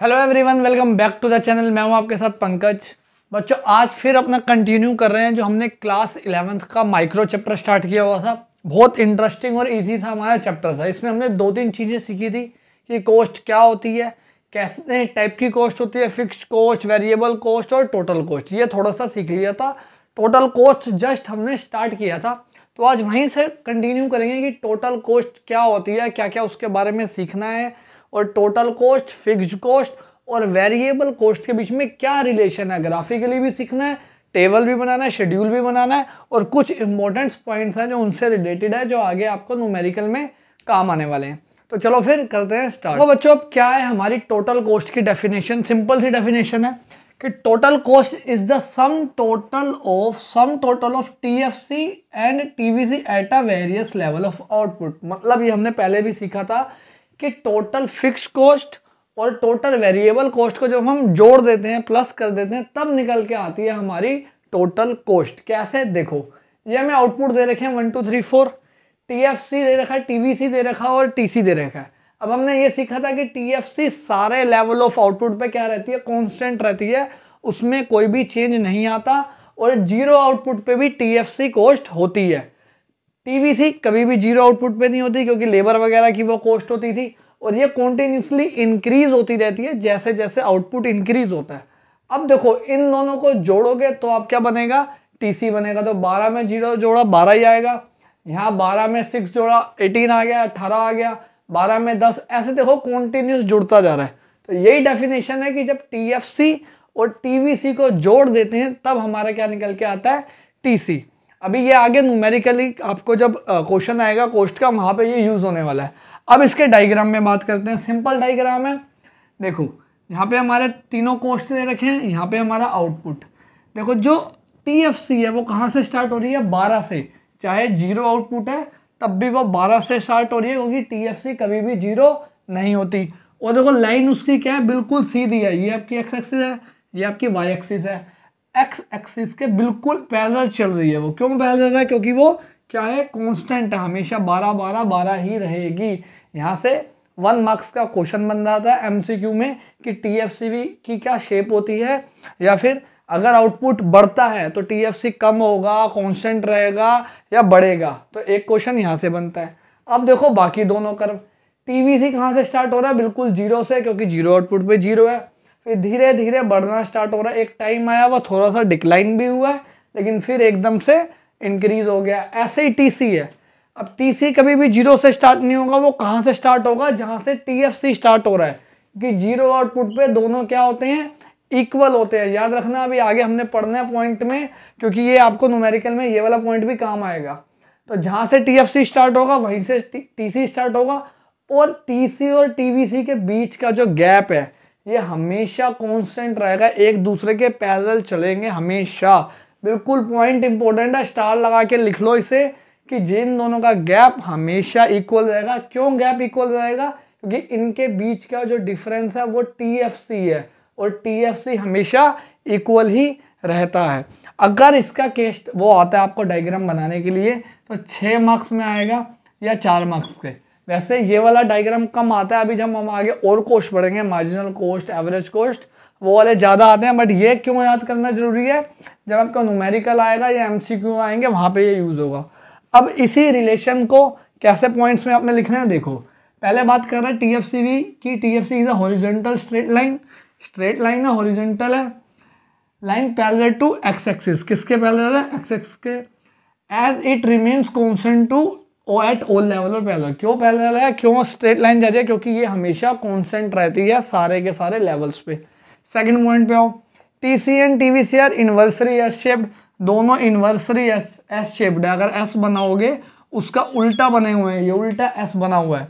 Hello everyone, welcome back to the channel. मैं हूं आपके साथ पंकज। बच्चों, आज फिर अपना कंटिन्यू कर रहे हैं जो हमने क्लास 11th का माइक्रो चैप्टर स्टार्ट किया हुआ था। बहुत इंटरेस्टिंग और इजी था हमारा चैप्टर था। इसमें हमने 2-3 चीज़ें सीखी थी कि कॉस्ट क्या होती है, कैसे टाइप की कॉस्ट होती है, फिक्स्ड कॉस्ट, वेरिएबल कॉस्ट और टोटल कॉस्ट। ये थोड़ा सा सीख लिया था। टोटल कॉस्ट जस्ट हमने स्टार्ट किया था, तो आज वहीं से कंटिन्यू करेंगे कि टोटल कॉस्ट क्या होती है, क्या क्या उसके बारे में सीखना है, और टोटल कॉस्ट, फिक्स्ड कॉस्ट और वेरिएबल कॉस्ट के बीच में क्या रिलेशन है। ग्राफिकली भी सीखना है, टेबल भी बनाना है, शेड्यूल भी बनाना है, और कुछ इंपॉर्टेंट पॉइंट्स हैं जो उनसे रिलेटेड है, जो आगे आपको न्यूमेरिकल में काम आने वाले हैं। तो चलो फिर करते हैं स्टार्ट। तो बच्चों, अब क्या है हमारी टोटल कॉस्ट की डेफिनेशन? सिंपल सी डेफिनेशन है कि total cost is the sum total of TFC and TVC at a various level of output. मतलब ये हमने पहले भी सीखा था कि टोटल फिक्स कॉस्ट और टोटल वेरिएबल कॉस्ट को जब हम जोड़ देते हैं, प्लस कर देते हैं, तब निकल के आती है हमारी टोटल कॉस्ट। कैसे? देखो, ये हमें आउटपुट दे रखे हैं 1 2 3 4, टीएफसी दे रखा है, टीवीसी दे रखा है और टीसी दे रखा है। अब हमने ये सीखा था कि टीएफसी सारे लेवल ऑफ आउटपुट पे क्या रहती है? कांस्टेंट रहती है, उसमें कोई भी चेंज नहीं आता, और जीरो आउटपुट पे भी टीएफसी कॉस्ट होती है। टीवीसी कभी भी जीरो आउटपुट पे नहीं होती, क्योंकि लेबर वगैरह की वो कॉस्ट होती थी, और ये कॉन्टिन्यूसली इंक्रीज होती रहती है जैसे जैसे आउटपुट इंक्रीज होता है। अब देखो, इन दोनों को जोड़ोगे तो आप क्या बनेगा? टीसी बनेगा। तो 12 में 0 जोड़ा 12 ही आएगा, यहाँ 12 में 6 जोड़ा 18 आ गया, 18 आ गया, 12 में 10, ऐसे देखो कॉन्टिन्यूस जुड़ता जा रहा है। तो यही डेफिनेशन है कि जब टीएफसी और टीवीसी को जोड़ देते हैं तब हमारा क्या निकल के आता है? टीसी। अभी ये आगे न्यूमेरिकली आपको जब क्वेश्चन आएगा कॉस्ट का, वहाँ पे ये यूज होने वाला है। अब इसके डायग्राम में बात करते हैं। सिंपल डायग्राम है। देखो, यहाँ पे हमारे तीनों कॉस्ट दे रखे हैं, यहाँ पे हमारा आउटपुट। देखो, जो टीएफसी है वो कहाँ से स्टार्ट हो रही है? 12 से। चाहे जीरो आउटपुट है तब भी वो 12 से स्टार्ट हो रही है, क्योंकि टीएफसी कभी भी जीरो नहीं होती। और देखो, लाइन उसकी क्या है? बिल्कुल सीधी है। ये आपकी एक्स एक्सिस है, ये आपकी वाई एक्सिस है। एक्स एक्सिस के बिल्कुल पैरेलल चल रही है वो। क्यों पैरेलल है? क्योंकि वो क्या है? कांस्टेंट है, हमेशा 12 12 12 ही रहेगी। यहाँ से 1 मार्क्स का क्वेश्चन बन रहा था एमसीक्यू में कि टीएफसी की क्या शेप होती है, या फिर अगर आउटपुट बढ़ता है तो टीएफसी कम होगा, कांस्टेंट रहेगा, या बढ़ेगा। तो एक क्वेश्चन यहाँ से बनता है। अब देखो बाकी दोनों कर्व। टीवीसी कहाँ से स्टार्ट हो रहा है? बिल्कुल जीरो से, क्योंकि जीरो आउटपुट पे जीरो है। फिर धीरे धीरे बढ़ना स्टार्ट हो रहा है। एक टाइम आया वो थोड़ा सा डिक्लाइन भी हुआ है, लेकिन फिर एकदम से इंक्रीज हो गया। ऐसे ही टीसी है। अब टीसी कभी भी जीरो से स्टार्ट नहीं होगा। वो कहाँ से स्टार्ट होगा? जहाँ से टीएफसी स्टार्ट हो रहा है, कि जीरो आउटपुट पे दोनों क्या होते हैं? इक्वल होते हैं। याद रखना, अभी आगे हमने पढ़ना है पॉइंट में, क्योंकि ये आपको न्यूमेरिकल में ये वाला पॉइंट भी काम आएगा। तो जहाँ से टीएफसी स्टार्ट होगा वहीं से टीसी स्टार्ट होगा, और टीसी और टीवीसी के बीच का जो गैप है ये हमेशा कांस्टेंट रहेगा, एक दूसरे के पैरेलल चलेंगे हमेशा। बिल्कुल पॉइंट इंपॉर्टेंट है, स्टार लगा के लिख लो इसे, कि जिन दोनों का गैप हमेशा इक्वल रहेगा। क्यों गैप इक्वल रहेगा? क्योंकि इनके बीच का जो डिफरेंस है वो टीएफसी है, और टीएफसी हमेशा इक्वल ही रहता है। अगर इसका केस वो आता है आपको डायग्राम बनाने के लिए, तो 6 मार्क्स में आएगा या 4 मार्क्स के। वैसे ये वाला डायग्राम कम आता है। अभी जब हम आगे और कॉस्ट पढ़ेंगे, मार्जिनल कॉस्ट, एवरेज कॉस्ट, वो वाले ज़्यादा आते हैं। बट ये क्यों याद करना जरूरी है? जब आपका न्यूमेरिकल आएगा या एमसीक्यू आएंगे, वहाँ पे ये यूज़ होगा। अब इसी रिलेशन को कैसे पॉइंट्स में आपने लिखना है? देखो, पहले बात कर रहे हैं टीएफसी की। TFC is a horizontal straight line. Straight line है, हॉरिजॉन्टल है। Line parallel to X axis. किसके पैरेलल है? एक्स एक्सिस के। As it remains constant to O at all level और पैरेलल। क्यों पैरेलल है? क्यों स्ट्रेट लाइन जा रही है? क्योंकि ये हमेशा कांस्टेंट रहती है सारे के सारे लेवल्स पे। सेकंड पॉइंट पे आओ। TC and TVC are inversely S shaped. दोनों इन्वर्सली एस शेप्ड है। अगर एस बनाओगे उसका उल्टा बने हुए हैं, ये उल्टा एस बना हुआ है।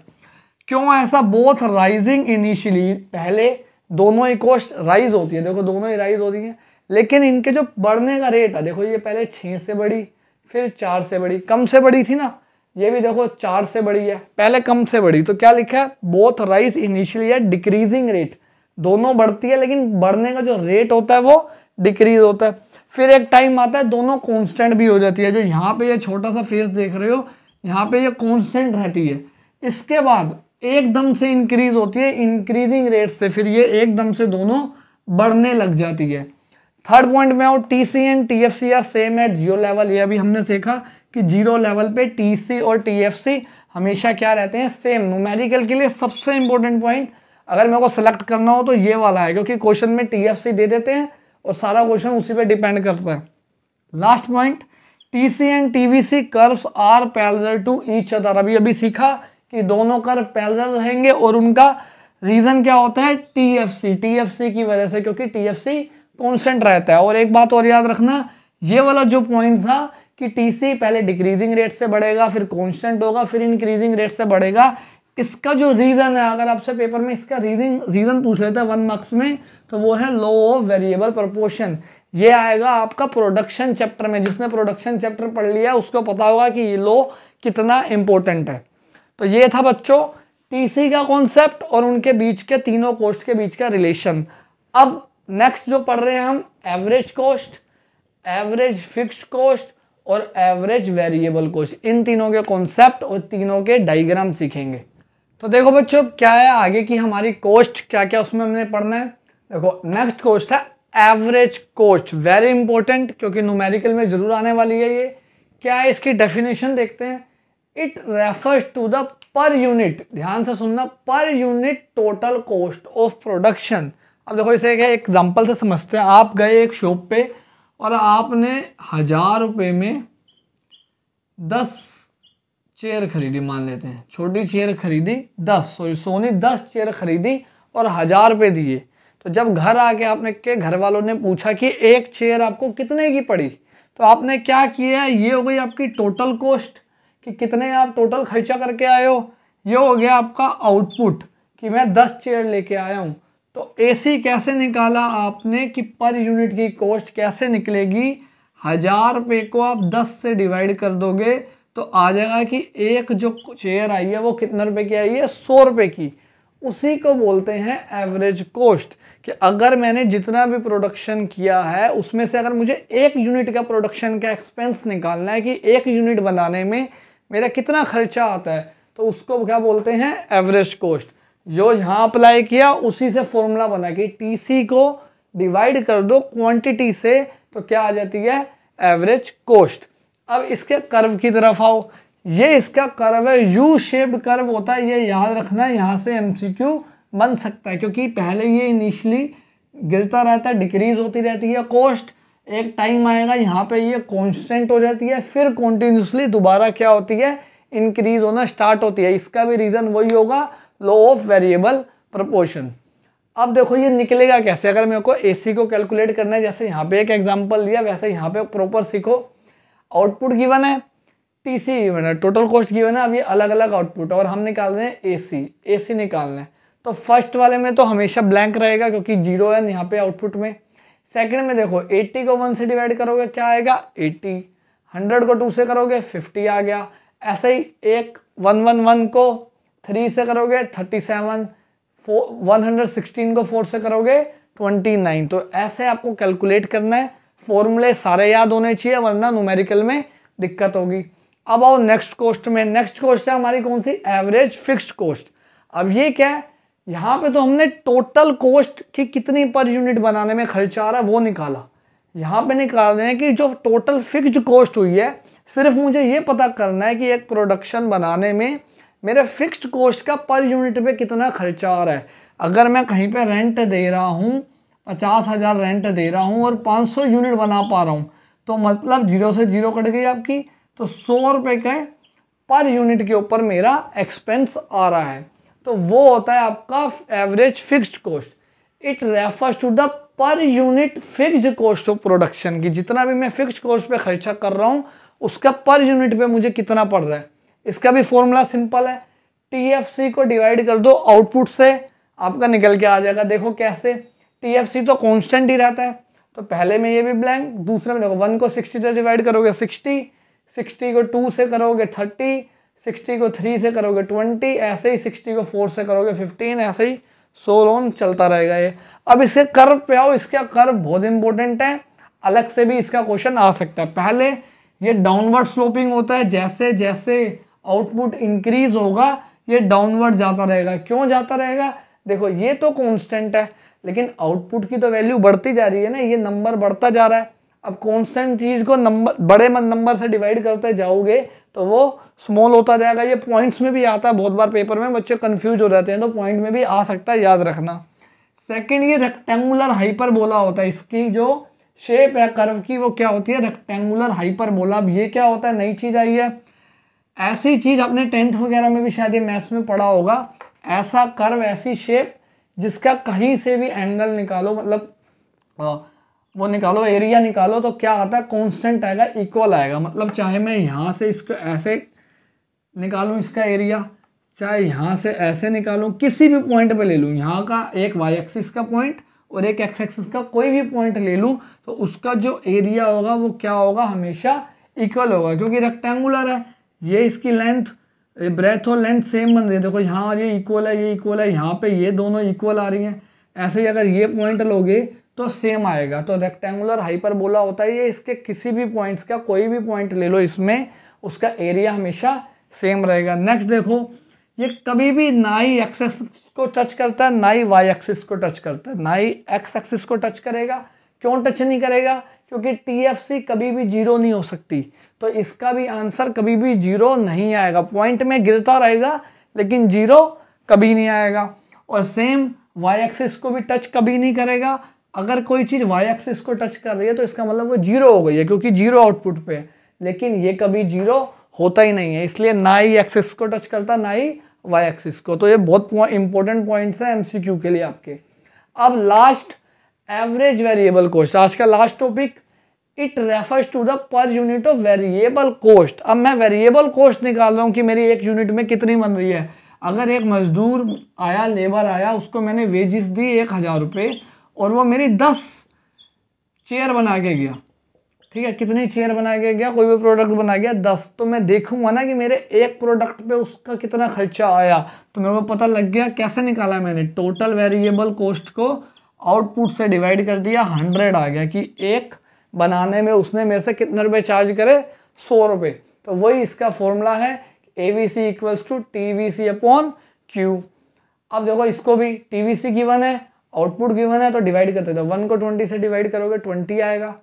क्यों ऐसा? Both rising initially. पहले दोनों ही कॉस्ट राइज होती है, देखो दोनों ही राइज होती है, लेकिन इनके जो बढ़ने का रेट है, देखो ये पहले 6 से बढ़ी, फिर 4 से बढ़ी, कम से बढ़ी थी ना। ये भी देखो 4 से बढ़ी है, पहले कम से बढ़ी। तो क्या लिखा है? बोथ राइज इनिशियली है डिक्रीजिंग रेट। दोनों बढ़ती है, लेकिन बढ़ने का जो रेट होता है वो डिक्रीज होता है। फिर एक टाइम आता है दोनों कांस्टेंट भी हो जाती है। जो यहाँ पे ये छोटा सा फेस देख रहे हो, यहाँ पे ये कांस्टेंट रहती है, इसके बाद एकदम से इंक्रीज होती है इंक्रीजिंग रेट से, फिर ये एकदम से दोनों बढ़ने लग जाती है। थर्ड पॉइंट में आओ, TC and TFC are same at zero level. ये अभी हमने सीखा कि जीरो लेवल पे टीसी और टीएफसी हमेशा क्या रहते हैं, सेम। न्यूमेरिकल के लिए सबसे इंपॉर्टेंट पॉइंट अगर मेरे को सिलेक्ट करना हो तो ये वाला है, क्योंकि क्वेश्चन में टीएफसी दे देते हैं और सारा क्वेश्चन उसी पे डिपेंड करता है। Last point, TC and TVC curves are parallel to each other. अभी सीखा कि दोनों कर्व पैरेलल रहेंगे और उनका रीजन क्या होता है, टीएफसी। टीएफसी की वजह से, क्योंकि टीएफसी कांस्टेंट रहता है। और एक बात और याद रखना, ये वाला जो पॉइंट था कि टीसी पहले डिक्रीजिंग रेट से बढ़ेगा, फिर कांस्टेंट होगा, फिर इंक्रीजिंग रेट से बढ़ेगा। इसका जो रीजन है, अगर आपसे पेपर में इसका रीजन पूछ लेता है 1 मार्क्स में, तो वो है लॉ ऑफ वेरिएबल प्रोपोर्शन। ये आएगा आपका प्रोडक्शन चैप्टर में। जिसने प्रोडक्शन चैप्टर पढ़ लिया उसको पता होगा कि ये लॉ कितना इंपॉर्टेंट है। तो ये था बच्चों टीसी का कॉन्सेप्ट और उनके बीच के तीनों कॉस्ट के बीच का रिलेशन। अब नेक्स्ट जो पढ़ रहे हैं हम, average cost, average fixed cost और एवरेज वेरिएबल कॉस्ट। इन तीनों के कॉन्सेप्ट और तीनों के डायग्राम सीखेंगे। तो देखो बच्चों क्या है आगे की हमारी कॉस्ट, क्या क्या उसमें हमने पढ़ना है। देखो नेक्स्ट कॉस्ट है एवरेज कॉस्ट, वेरी इंपॉर्टेंट, क्योंकि न्यूमेरिकल में जरूर आने वाली है। ये क्या है, इसकी डेफिनेशन देखते हैं। It refers to the per unit, ध्यान से सुनना, per unit total cost of production. अब देखो इसे एक एग्जांपल से समझते हैं। आप गए एक शॉप पे और आपने 1000 रुपये में 10 चेयर खरीदी, मान लेते हैं छोटी चेयर खरीदी 10, सोनी 10 चेयर खरीदी और 1000 रुपये दिए। तो जब घर आके आपने के घर वालों ने पूछा कि एक चेयर आपको कितने की पड़ी, तो आपने क्या किया, ये हो गई आपकी टोटल कॉस्ट कि कितने आप टोटल खर्चा करके आए हो। ये हो गया आपका आउटपुट कि मैं 10 चेयर लेके आया हूँ। तो एसी कैसे निकाला आपने कि पर यूनिट की कॉस्ट कैसे निकलेगी, 1000 रुपये को आप 10 से डिवाइड कर दोगे तो आ जाएगा कि एक जो चेयर आई है वो कितने रुपए की आई है, 100 रुपये की। उसी को बोलते हैं एवरेज कॉस्ट। कि अगर मैंने जितना भी प्रोडक्शन किया है उसमें से अगर मुझे 1 यूनिट का प्रोडक्शन का एक्सपेंस निकालना है कि 1 यूनिट बनाने में मेरा कितना खर्चा आता है, तो उसको क्या बोलते हैं, एवरेज कॉस्ट। जो यहाँ अप्लाई किया उसी से फॉर्मूला बना कि टीसी को डिवाइड कर दो क्वांटिटी से, तो क्या आ जाती है, एवरेज कॉस्ट। अब इसके कर्व की तरफ आओ। ये इसका कर्व है, यू शेप्ड कर्व होता है, ये याद रखना है। यहाँ से एमसीक्यू बन सकता है, क्योंकि पहले ये इनिशियली गिरता रहता है, डिक्रीज होती रहती है कॉस्ट। एक टाइम आएगा यहाँ पे ये कांस्टेंट हो जाती है, फिर कॉन्टिन्यूसली दोबारा क्या होती है, इंक्रीज होना स्टार्ट होती है। इसका भी रीज़न वही होगा, लॉ ऑफ वेरिएबल प्रोपोर्शन। अब देखो ये निकलेगा कैसे, अगर मेरे को एसी को कैलकुलेट करना है, जैसे यहाँ पे एक एग्जांपल दिया वैसे यहाँ पे प्रॉपर सीखो। आउटपुट गिवन है, टीसी गिवन है, टोटल कॉस्ट गिवन है। अब ये अलग अलग आउटपुट और हम निकाल रहे हैं एसी निकालना है। तो फर्स्ट वाले में तो हमेशा ब्लैंक रहेगा क्योंकि 0 है यहाँ पे आउटपुट में। सेकंड में देखो 80 को 1 से डिवाइड करोगे क्या आएगा, 80। 100 को 2 से करोगे 50 आ गया। ऐसे ही 111 को 3 से करोगे 37, 116 को 4 से करोगे 29। तो ऐसे आपको कैलकुलेट करना है, फॉर्मूले सारे याद होने चाहिए वरना न्यूमेरिकल में दिक्कत होगी। अब आओ नेक्स्ट कॉस्ट में। नेक्स्ट कॉस्ट है हमारी कौन सी, एवरेज फिक्स्ड कॉस्ट। अब ये क्या है, यहाँ पे तो हमने टोटल कॉस्ट की कितनी पर यूनिट बनाने में खर्चा आ रहा है वो निकाला। यहाँ पे निकाल रहे हैं कि जो टोटल फिक्स्ड कॉस्ट हुई है, सिर्फ मुझे ये पता करना है कि एक प्रोडक्शन बनाने में मेरे फिक्स्ड कॉस्ट का पर यूनिट पे कितना खर्चा आ रहा है। अगर मैं कहीं पे रेंट दे रहा हूँ, 50,000 रेंट दे रहा हूँ और 500 यूनिट बना पा रहा हूँ, तो मतलब 0 से 0 कट गई आपकी, तो 100 रुपये का पर यूनिट के ऊपर मेरा एक्सपेंस आ रहा है। तो वो होता है आपका average fixed cost. It refers to the per unit fixed cost of production की, जितना भी मैं फिक्स्ड कॉस्ट पे खर्चा कर रहा हूँ उसका पर यूनिट पे मुझे कितना पड़ रहा है। इसका भी फॉर्मूला सिंपल है, टीएफसी को डिवाइड कर दो आउटपुट से, आपका निकल के आ जाएगा। देखो कैसे, टीएफसी तो कांस्टेंट ही रहता है, तो पहले में ये भी ब्लैंक, दूसरे में देखो 1 को 60 से डिवाइड करोगे 60, 60 को 2 से करोगे 30, 60 को 3 से करोगे 20, ऐसे ही 60 को 4 से करोगे 15, ऐसे ही सो ऑन चलता रहेगा ये। अब इसके कर्व पे आओ। इसका कर्व बहुत इंपॉर्टेंट है, अलग से भी इसका क्वेश्चन आ सकता है। पहले ये डाउनवर्ड स्लोपिंग होता है, जैसे जैसे आउटपुट इंक्रीज होगा ये डाउनवर्ड जाता रहेगा। क्यों जाता रहेगा? देखो ये तो कांस्टेंट है, लेकिन आउटपुट की तो वैल्यू बढ़ती जा रही है ना, ये नंबर बढ़ता जा रहा है। अब कांस्टेंट चीज को नंबर बड़े नंबर से डिवाइड करते जाओगे तो वो स्मॉल होता जाएगा। ये पॉइंट्स में भी आता है, बहुत बार पेपर में बच्चे कंफ्यूज हो जाते हैं, तो पॉइंट में भी आ सकता है, याद रखना। सेकंड, ये रेक्टेंगुलर हाइपरबोला होता है, इसकी जो शेप है कर्व की वो क्या होती है? Rectangular hyperbola. अब ये क्या होता है? नई चीज आई है। ऐसी चीज आपने 10th वगैरह में भी शायद ये मैथ्स में पढ़ा होगा। ऐसा कर्व, ऐसी शेप जिसका कहीं से भी एंगल निकालो, मतलब वो निकालो, एरिया निकालो, तो क्या आता है? कांस्टेंट आएगा, इक्वल आएगा। मतलब चाहे मैं यहाँ से इसको ऐसे निकालूं इसका एरिया, चाहे यहाँ से ऐसे निकालूं, किसी भी पॉइंट पे ले लूं, यहाँ का एक वाई एक्सिस का पॉइंट और एक एक्स एक्सिस का कोई भी पॉइंट ले लूं, तो उसका जो एरिया होगा वो क्या होगा? हमेशा इक्वल होगा, क्योंकि रेक्टेंगुलर है। ये इसकी लेंथ, ब्रेथ और लेंथ सेम बन रही है। देखो यहाँ ये इक्वल है, ये इक्वल है, यहाँ पे ये दोनों इक्वल आ रही हैं। ऐसे ही अगर ये पॉइंट लोगे तो सेम आएगा। तो रेक्टेंगुलर हाइपरबोला होता है ये, इसके किसी भी पॉइंट्स का कोई भी पॉइंट ले लो इसमें, उसका एरिया हमेशा सेम रहेगा। नेक्स्ट देखो, ये कभी भी ना ही एक्स एक्सिस को टच करता है, ना ही वाई एक्सिस को टच करता है, ना ही एक्स एक्सिस को टच करेगा। क्यों टच नहीं करेगा? क्योंकि TFC कभी भी जीरो नहीं हो सकती, तो इसका भी आंसर कभी भी जीरो नहीं आएगा। पॉइंट में गिरता रहेगा लेकिन जीरो कभी नहीं आएगा। और सेम वाई एक्सिस को भी टच कभी नहीं करेगा। अगर कोई चीज़ वाई एक्सिस को टच कर रही है तो इसका मतलब वो जीरो हो गई है, क्योंकि जीरो आउटपुट पे है। लेकिन ये कभी जीरो होता ही नहीं है, इसलिए ना ही एक्सिस को टच करता, ना ही वाई एक्सिस को। तो ये बहुत इंपॉर्टेंट पॉइंट्स है MCQ के लिए आपके। अब लास्ट, एवरेज वेरिएबल कॉस्ट, आज का last topic. It refers to the per unit of variable cost. अब मैं वेरिएबल कॉस्ट निकाल रहा हूँ कि मेरी एक यूनिट में कितनी बन रही है। अगर एक मजदूर आया, लेबर आया, उसको मैंने वेजिस दी 1000 रुपये, और वो मेरी 10 चेयर बना के गया, ठीक है, कितनी चेयर बना के गया? कोई भी प्रोडक्ट बना गया 10, तो मैं देखूंगा ना कि मेरे एक प्रोडक्ट पे उसका कितना खर्चा आया। तो मेरे को पता लग गया। कैसे निकाला मैंने? टोटल वेरिएबल कॉस्ट को आउटपुट से डिवाइड कर दिया, 100 आ गया कि एक बनाने में उसने मेरे से कितने रुपए चार्ज करे? 100 रुपये। तो वही इसका फॉर्मूला है, ABC = TVC/Q। अब देखो इसको भी TVC गिवन है, आउटपुट गिवन है, तो डिवाइड करते हो। 1 को 20 से डिवाइड करोगे 20 आएगा,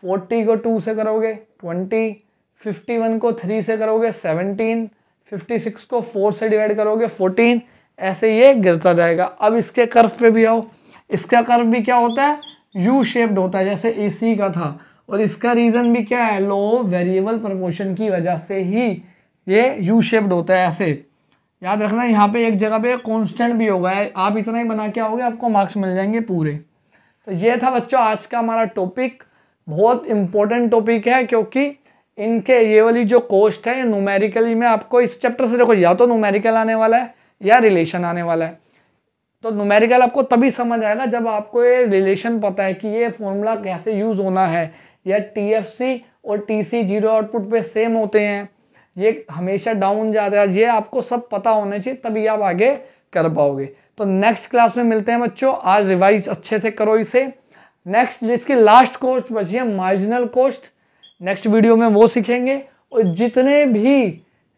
40 को 2 से करोगे 20, 51 को 3 से करोगे 17, 56 को 4 से डिवाइड करोगे 14। ऐसे ये गिरता जाएगा। अब इसके कर्व पे भी आओ। इसका कर्व भी क्या होता है? यू शेप्ड होता है, जैसे AC का था। और इसका रीज़न भी क्या है? लो वेरिएबल प्रपोर्शन की वजह से ही ये यू शेप्ड होता है। ऐसे याद रखना, यहाँ पे एक जगह पे कांस्टेंट भी होगा। आप इतना ही बना के आओगे, आपको मार्क्स मिल जाएंगे पूरे। तो ये था बच्चों आज का हमारा टॉपिक। बहुत इंपॉर्टेंट टॉपिक है, क्योंकि इनके ये वाली जो कॉस्ट है, न्यूमेरिकली में आपको इस चैप्टर से देखो, या तो न्यूमेरिकल आने वाला है या रिलेशन आने वाला है। तो न्यूमेरिकल आपको तभी समझ आएगा जब आपको ये रिलेशन पता है कि ये फॉर्मूला कैसे यूज़ होना है, या TFC और TC जीरो आउटपुट पे सेम होते हैं, ये हमेशा डाउन जाता है। ये आपको सब पता होना चाहिए, तभी आप आगे कर पाओगे। तो नेक्स्ट क्लास में मिलते हैं बच्चों। आज रिवाइज अच्छे से करो इसे। नेक्स्ट जिसकी लास्ट कॉस्ट बची है, मार्जिनल कॉस्ट, नेक्स्ट वीडियो में वो सीखेंगे। और जितने भी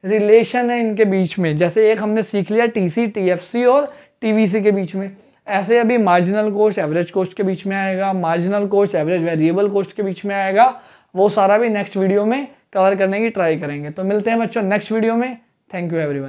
रिलेशन है इनके बीच में, जैसे एक हमने सीख लिया TC, TFC और TVC के बीच में, ऐसे अभी मार्जिनल कॉस्ट एवरेज कॉस्ट के बीच में आएगा, marginal cost average variable cost के बीच में आएगा। वो सारा भी नेक्स्ट वीडियो में कवर करने की ट्राई करेंगे। तो मिलते हैं बच्चों नेक्स्ट वीडियो में। Thank you everyone.